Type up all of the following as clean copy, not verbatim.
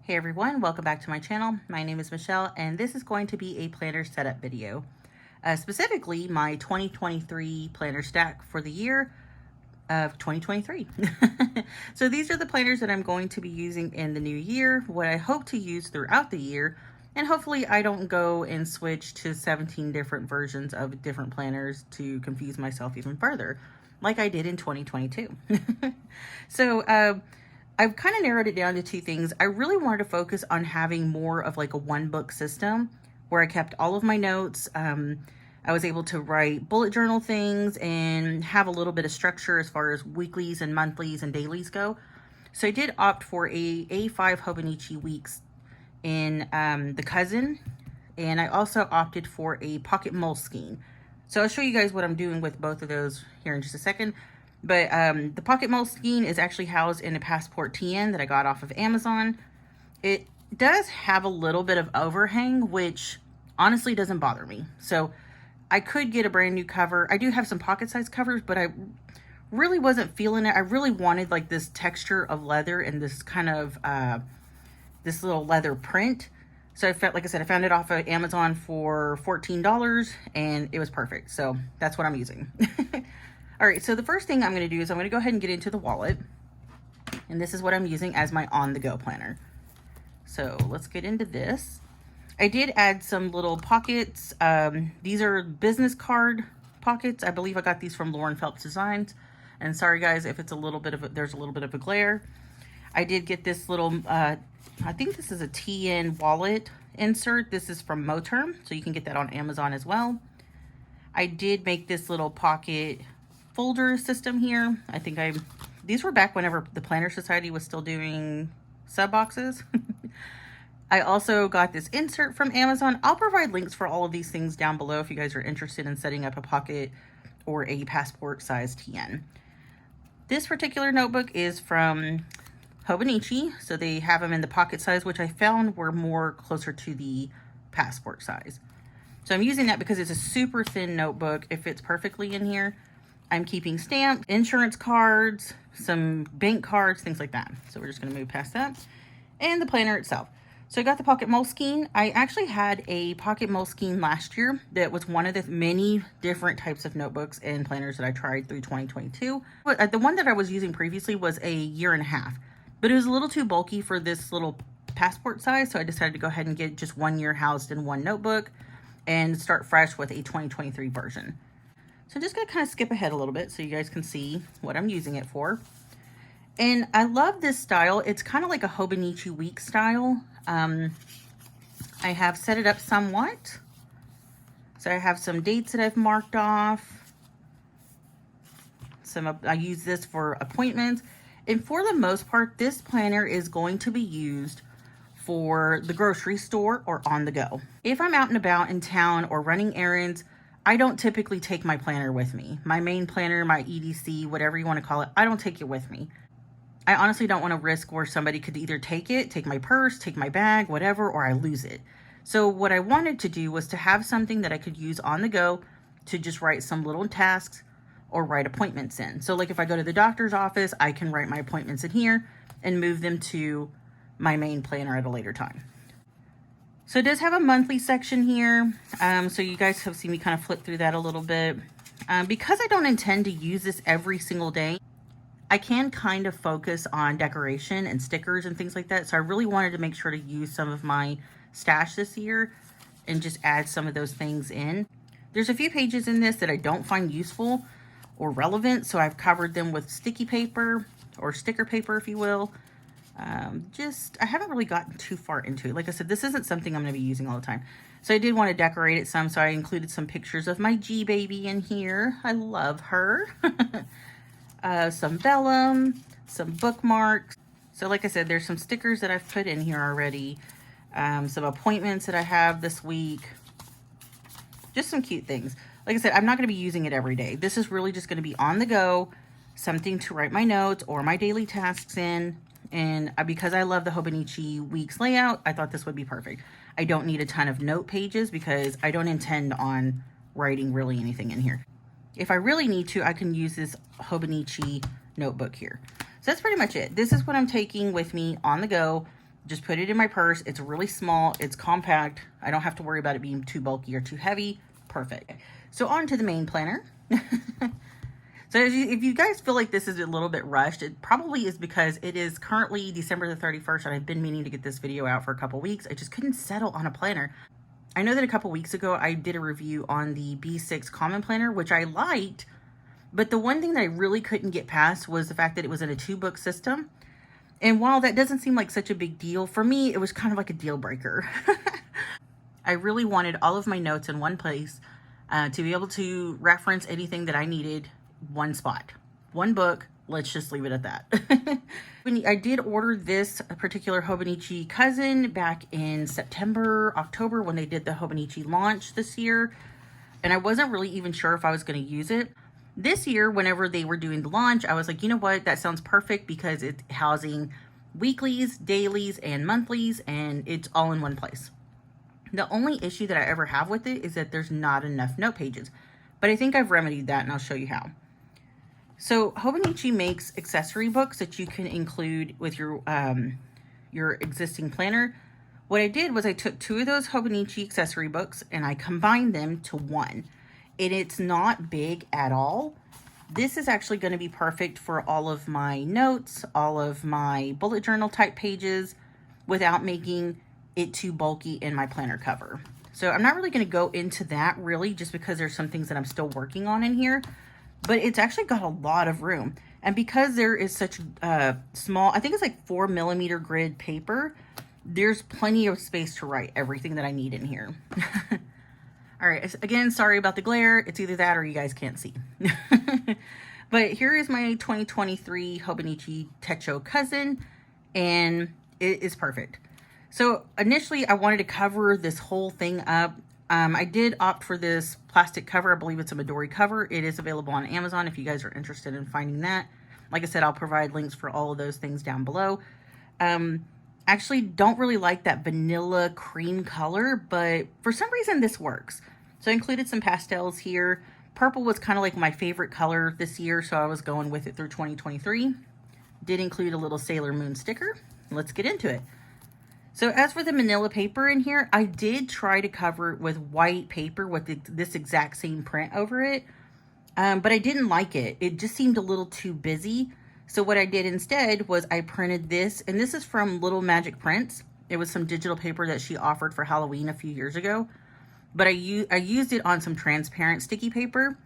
Hey everyone, welcome back to my channel. My name is Michelle and this is going to be a planner setup video. Specifically my 2023 planner stack for the year of 2023. So these are the planners that I'm going to be using in the new year, what I hope to use throughout the year, and hopefully I don't go and switch to 17 different versions of different planners to confuse myself even further, like I did in 2022. So I've kind of narrowed it down to two things. I really wanted to focus on having more of like a one book system where I kept all of my notes. I was able to write bullet journal things and have a little bit of structure as far as weeklies and monthlies and dailies go. So I did opt for a A5 Hobonichi weeks in the cousin, and I also opted for a pocket Moleskine. So I'll show you guys what I'm doing with both of those here in just a second. But the pocket Moleskine is actually housed in a Passport TN that I got off of Amazon. It does have a little bit of overhang, which honestly doesn't bother me. So I could get a brand new cover. I do have some pocket size covers, but I really wasn't feeling it. I really wanted like this texture of leather and this kind of this little leather print. So I felt, like I said, I found it off of Amazon for $14 and it was perfect. So that's what I'm using. All right, so the first thing I'm going to do is I'm going to go ahead and get into the wallet. And this is what I'm using as my on-the-go planner. So let's get into this. I did add some little pockets. These are business card pockets. I believe I got these from Lauren Phelps Designs. And sorry guys if it's a little bit of there's a little bit of a glare. I did get this little, I think this is a TN wallet insert. This is from Moterm, so you can get that on Amazon as well. I did make this little pocket folder system here. I think these were back whenever the Planner Society was still doing sub boxes. I also got this insert from Amazon. I'll provide links for all of these things down below if you guys are interested in setting up a pocket or a passport size TN. This particular notebook is from Hobonichi, so they have them in the pocket size, which I found were more closer to the passport size. So I'm using that because it's a super thin notebook. It fits perfectly in here. I'm keeping stamps, insurance cards, some bank cards, things like that. So we're just going to move past that. And the planner itself. So I got the pocket Moleskine. I actually had a pocket Moleskine last year that was one of the many different types of notebooks and planners that I tried through 2022. But the one that I was using previously was a year and a half, but it was a little too bulky for this little passport size. So I decided to go ahead and get just 1 year housed in one notebook and start fresh with a 2023 version. So I'm just going to kind of skip ahead a little bit so you guys can see what I'm using it for. And I love this style. It's kind of like a Hobonichi week style. I have set it up somewhat. So I have some dates that I've marked off. I use this for appointments. And for the most part, this planner is going to be used for the grocery store or on the go. If I'm out and about in town or running errands, I don't typically take my planner with me. My main planner, my EDC, whatever you want to call it, I don't take it with me. I honestly don't want to risk where somebody could either take my purse, take my bag, whatever, or I lose it. So what I wanted to do was to have something that I could use on the go to just write some little tasks or write appointments in. So like if I go to the doctor's office, I can write my appointments in here and move them to my main planner at a later time. So it does have a monthly section here. So you guys have seen me kind of flip through that a little bit. Because I don't intend to use this every single day, I can kind of focus on decoration and stickers and things like that. So I really wanted to make sure to use some of my stash this year and just add some of those things in. There's a few pages in this that I don't find useful or relevant, so I've covered them with sticky paper or sticker paper, if you will. I haven't really gotten too far into it. Like I said, this isn't something I'm going to be using all the time. So I did want to decorate it some, so I included some pictures of my G baby in here. I love her. Some vellum, some bookmarks. So like I said, there's some stickers that I've put in here already. Some appointments that I have this week. Just some cute things. Like I said, I'm not going to be using it every day. This is really just going to be on the go, something to write my notes or my daily tasks in. And because I love the Hobonichi weeks layout, I thought this would be perfect. I don't need a ton of note pages because I don't intend on writing really anything in here. If I really need to, I can use this Hobonichi notebook here. So that's pretty much it. This is what I'm taking with me on the go. Just put it in my purse. It's really small. It's compact. I don't have to worry about it being too bulky or too heavy. Perfect. So on to the main planner. So if you guys feel like this is a little bit rushed, it probably is because it is currently December the 31st and I've been meaning to get this video out for a couple weeks. I just couldn't settle on a planner. I know that a couple weeks ago I did a review on the B6 Common Planner, which I liked, but the one thing that I really couldn't get past was the fact that it was in a 2-book system. And while that doesn't seem like such a big deal, for me, it was kind of like a deal breaker. I really wanted all of my notes in one place to be able to reference anything that I needed. One spot, one book. Let's just leave it at that. I did order this particular Hobonichi cousin back in September, October, when they did the Hobonichi launch this year. And I wasn't really even sure if I was going to use it. This year, whenever they were doing the launch, I was like, you know what? That sounds perfect because it's housing weeklies, dailies, and monthlies, and it's all in one place. The only issue that I ever have with it is that there's not enough note pages. But I think I've remedied that, and I'll show you how. So Hobonichi makes accessory books that you can include with your existing planner. What I did was I took 2 of those Hobonichi accessory books and I combined them to one. And it's not big at all. This is actually going to be perfect for all of my notes, all of my bullet journal type pages, without making it too bulky in my planner cover. So I'm not really going to go into that really, just because there's some things that I'm still working on in here. But it's actually got a lot of room. And because there is such small, I think it's like 4mm grid paper, there's plenty of space to write everything that I need in here. All right, again, sorry about the glare. It's either that or you guys can't see. But here is my 2023 Hobonichi Techo cousin, and it is perfect. So initially I wanted to cover this whole thing up. I did opt for this plastic cover. I believe it's a Midori cover. It is available on Amazon if you guys are interested in finding that. Like I said, I'll provide links for all of those things down below. Actually don't really like that vanilla cream color, but for some reason this works. So I included some pastels here. Purple was kind of like my favorite color this year, so I was going with it through 2023. Did include a little Sailor Moon sticker. Let's get into it. So as for the manila paper in here, I did try to cover it with white paper with this exact same print over it, but I didn't like it. It just seemed a little too busy. So what I did instead was I printed this, and this is from Little Magic Prints. It was some digital paper that she offered for Halloween a few years ago, but I used it on some transparent sticky paper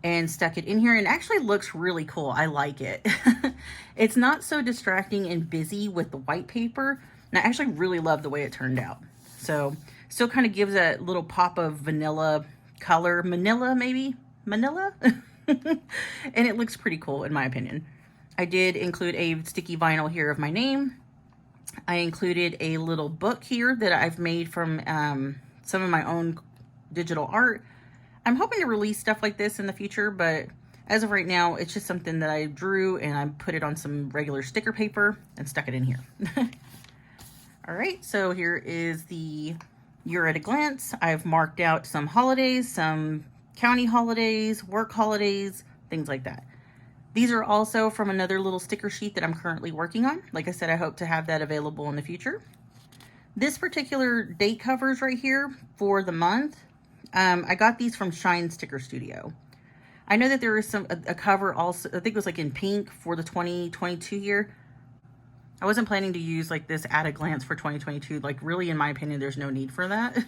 and stuck it in here, and it actually looks really cool. I like it. It's not so distracting and busy with the white paper. And I actually really love the way it turned out. So still kind of gives a little pop of vanilla color. Manila, maybe? Manila? And it looks pretty cool in my opinion. I did include a sticky vinyl here of my name. I included a little book here that I've made from some of my own digital art. I'm hoping to release stuff like this in the future, but as of right now, it's just something that I drew and I put it on some regular sticker paper and stuck it in here. All right, so here is the year at a glance. I've marked out some holidays, some county holidays, work holidays, things like that. These are also from another little sticker sheet that I'm currently working on. Like I said, I hope to have that available in the future. This particular date covers right here for the month. I got these from Shine Sticker Studio. I know that there is a cover also, I think it was like in pink for the 2022 year. I wasn't planning to use like this at a glance for 2022. Like really, in my opinion, there's no need for that.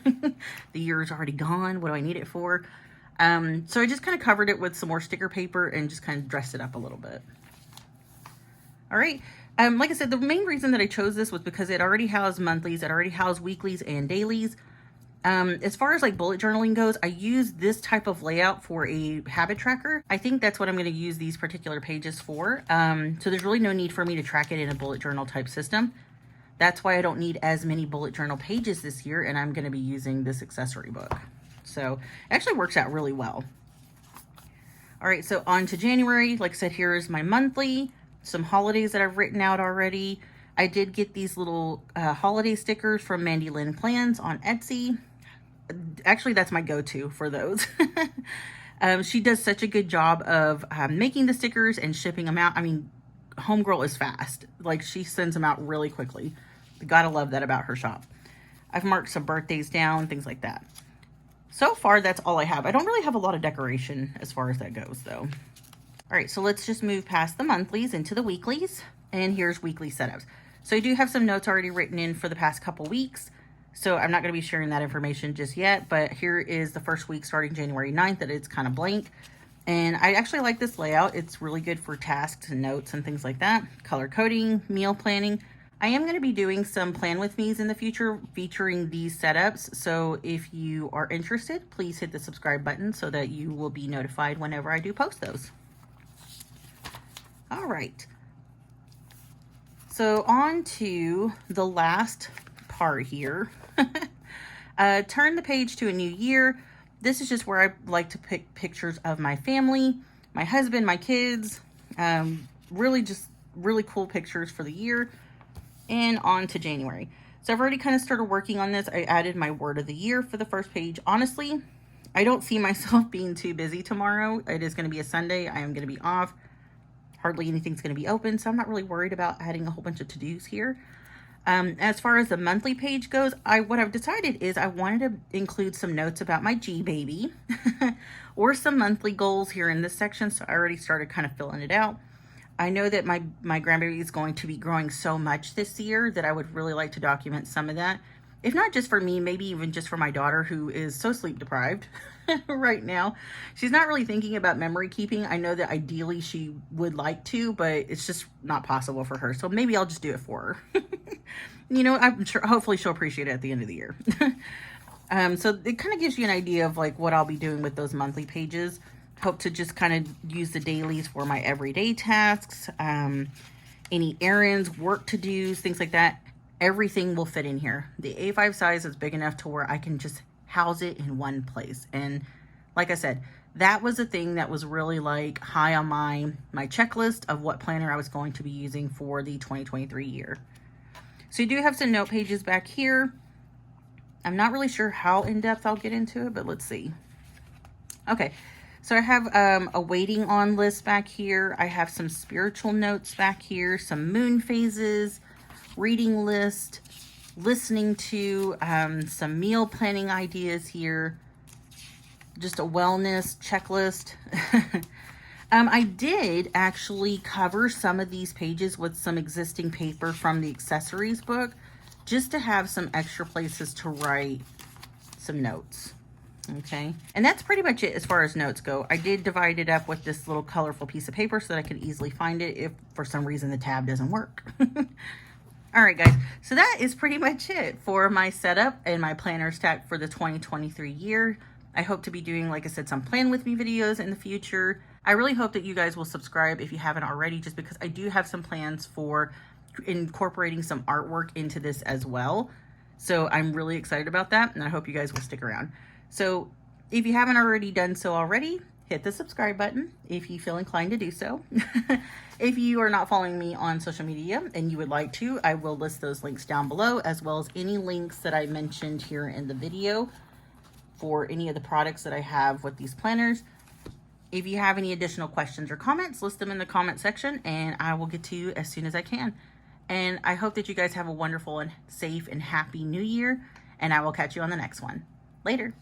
The year is already gone. What do I need it for? So I just kind of covered it with some more sticker paper and just kind of dressed it up a little bit. All right. Like I said, the main reason that I chose this was because it already housed monthlies. It already housed weeklies and dailies. As far as like bullet journaling goes, I use this type of layout for a habit tracker. I think that's what I'm going to use these particular pages for. So there's really no need for me to track it in a bullet journal type system. That's why I don't need as many bullet journal pages this year, and I'm going to be using this accessory book. So it actually works out really well. All right, so on to January. Like I said, here is my monthly, some holidays that I've written out already. I did get these little holiday stickers from Mandy Lynn Plans on Etsy. Actually, that's my go-to for those. She does such a good job of making the stickers and shipping them out. I mean, homegirl is fast. Like, she sends them out really quickly. Gotta love that about her shop. I've marked some birthdays down, things like that. So far, that's all I have. I don't really have a lot of decoration as far as that goes, though. All right, so let's just move past the monthlies into the weeklies. And here's weekly setups. So I do have some notes already written in for the past couple weeks. So I'm not going to be sharing that information just yet. But here is the first week starting January 9th that it's kind of blank. And I actually like this layout. It's really good for tasks and notes and things like that. Color coding, meal planning. I am going to be doing some plan with me's in the future featuring these setups. So if you are interested, please hit the subscribe button so that you will be notified whenever I do post those. All right. So on to the last part here. Turn the page to a new year. This is just where I like to pick pictures of my family, my husband, my kids. Really cool pictures for the year. And on to January. So I've already kind of started working on this. I added my word of the year for the first page. Honestly, I don't see myself being too busy tomorrow. It is going to be a Sunday. I am going to be off. Hardly anything's going to be open, so I'm not really worried about adding a whole bunch of to-dos here. As far as the monthly page goes, what I've decided is I wanted to include some notes about my G-Baby or some monthly goals here in this section, so I already started kind of filling it out. I know that my grandbaby is going to be growing so much this year that I would really like to document some of that. If not just for me, maybe even just for my daughter, who is so sleep deprived right now. She's not really thinking about memory keeping. I know that ideally she would like to, but it's just not possible for her. So maybe I'll just do it for her. You know, I'm sure, hopefully she'll appreciate it at the end of the year. So it kind of gives you an idea of like what I'll be doing with those monthly pages. Hope to just kind of use the dailies for my everyday tasks, any errands, work to-dos, things like that. Everything will fit in here. The A5 size is big enough to where I can just house it in one place. And like I said, that was a thing that was really like high on my checklist of what planner I was going to be using for the 2023 year. So you do have some note pages back here. I'm not really sure how in-depth I'll get into it, but let's see. Okay. So I have a waiting on list back here. I have some spiritual notes back here, some moon phases, reading list, listening to, some meal planning ideas here, just a wellness checklist. I did actually cover some of these pages with some existing paper from the accessories book, just to have some extra places to write some notes. Okay, and that's pretty much it as far as notes go. I did divide it up with this little colorful piece of paper so that I could easily find it if for some reason the tab doesn't work. All right, guys, so that is pretty much it for my setup and my planner stack for the 2023 year. I hope to be doing, like I said, some plan with me videos in the future. I really hope that you guys will subscribe if you haven't already, just because I do have some plans for incorporating some artwork into this as well. So I'm really excited about that, and I hope you guys will stick around. So if you haven't already done so already, hit the subscribe button if you feel inclined to do so. If you are not following me on social media and you would like to, I will list those links down below, as well as any links that I mentioned here in the video for any of the products that I have with these planners. If you have any additional questions or comments, list them in the comment section and I will get to you as soon as I can. And I hope that you guys have a wonderful and safe and happy new year, and I will catch you on the next one. Later.